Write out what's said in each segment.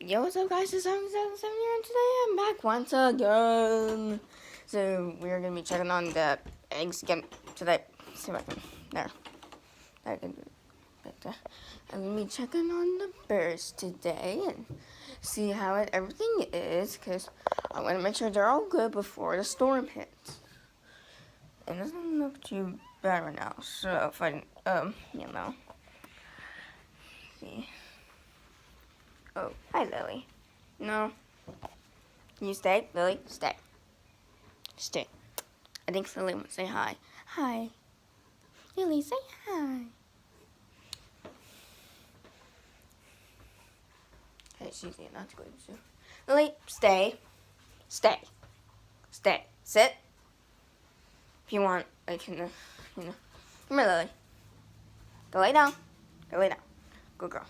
Yo, what's up, guys? It's 777 here, and today I'm back once again. So, we're gonna be checking on the eggs again today. See if I can. There. I can do it. I'm gonna be checking on the birds today and see how everything is, because I want to make sure they're all good before the storm hits. It doesn't look too bad right now, so if I, see. Oh, hi, Lily. No. Can you stay? Lily, stay. Stay. I think Lily wants to say hi. Hi. Lily, say hi. Okay, she's not going to. Lily, stay. Stay. Stay. Sit. If you want, I can, Come here, Lily. Go lay down. Go lay down. Good girl.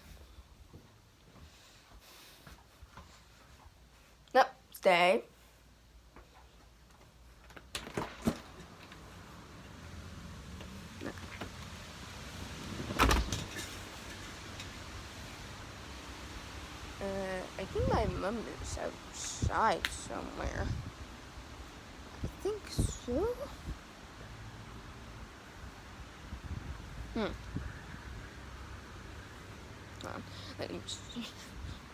Nope. Stay. I think my mom is outside somewhere. I think so. Let me see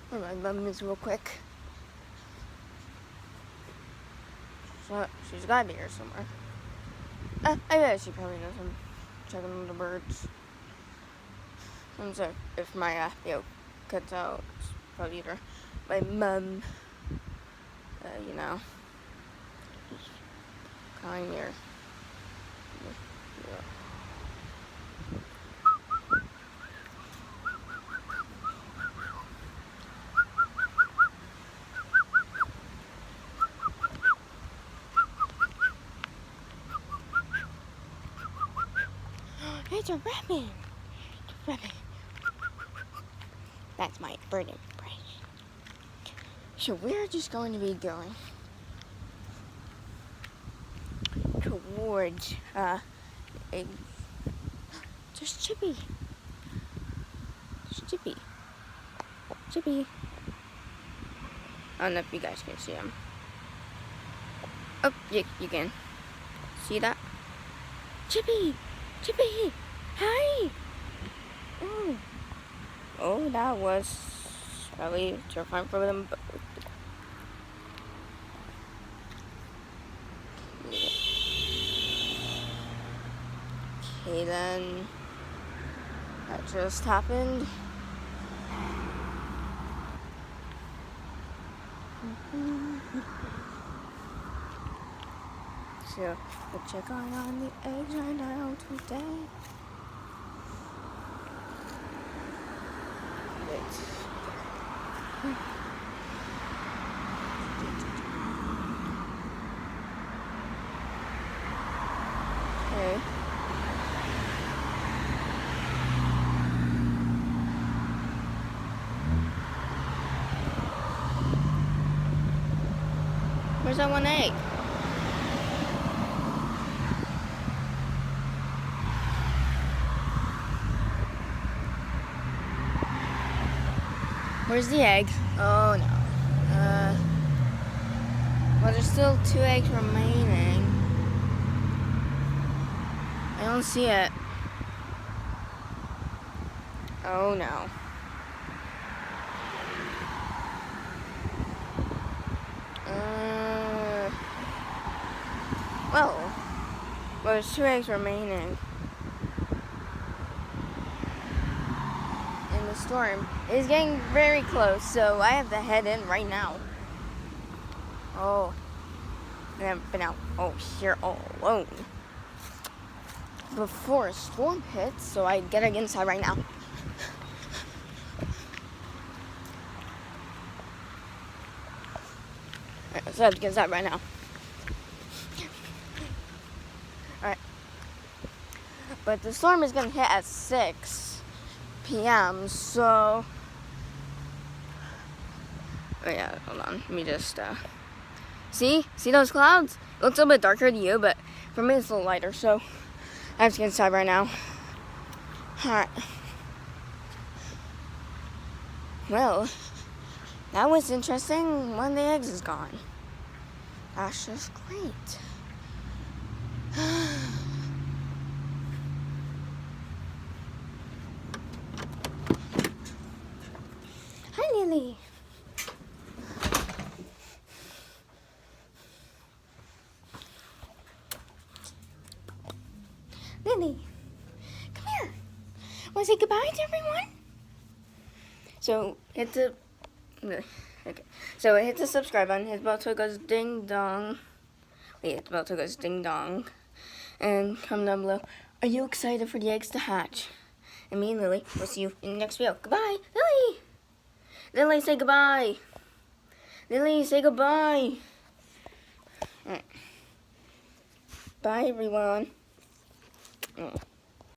where my mom is real quick. So, she's got to be here somewhere. I bet she probably knows I'm checking on the birds. And so, if my video cuts out, it's probably either my mom, calling here. It's a rabbit. It's a rabbit. That's my bird impression. So we're just going to be going towards just Chippy. Just Chippy. Chippy. I don't know if you guys can see him. Oh, you can. See that? Chippy! Chippy! Hi! Oh, that was probably terrifying for them both. Okay, then that just happened. So we'll check on the eggs right now today. Okay. Where's that one egg? Where's the egg? Oh no. Well, there's still 2 eggs remaining. I don't see it. Oh no. Well, there's 2 eggs remaining. And the storm is getting very close, so I have to head in right now. Oh, I haven't been out here all alone before a storm hits, so I gotta get inside right now. Alright, so I have to get inside right now. Alright. But the storm is gonna hit at 6 p.m., so... Oh yeah, hold on. Let me just, See those clouds? It looks a little bit darker to you, but for me it's a little lighter, so I have to get inside right now. Alright. Well, That was interesting. One of the eggs is gone. That's just great. Hi, Lily. Lily, come here. Want to say goodbye to everyone? So hit the okay. So hit the subscribe button. Hit the bell till it goes ding dong. Wait, hit the bell till it goes ding dong. And comment down below. Are you excited for the eggs to hatch? And me and Lily will see you in the next video. Goodbye, Lily. Lily, say goodbye. Lily, say goodbye. All right. Bye, everyone.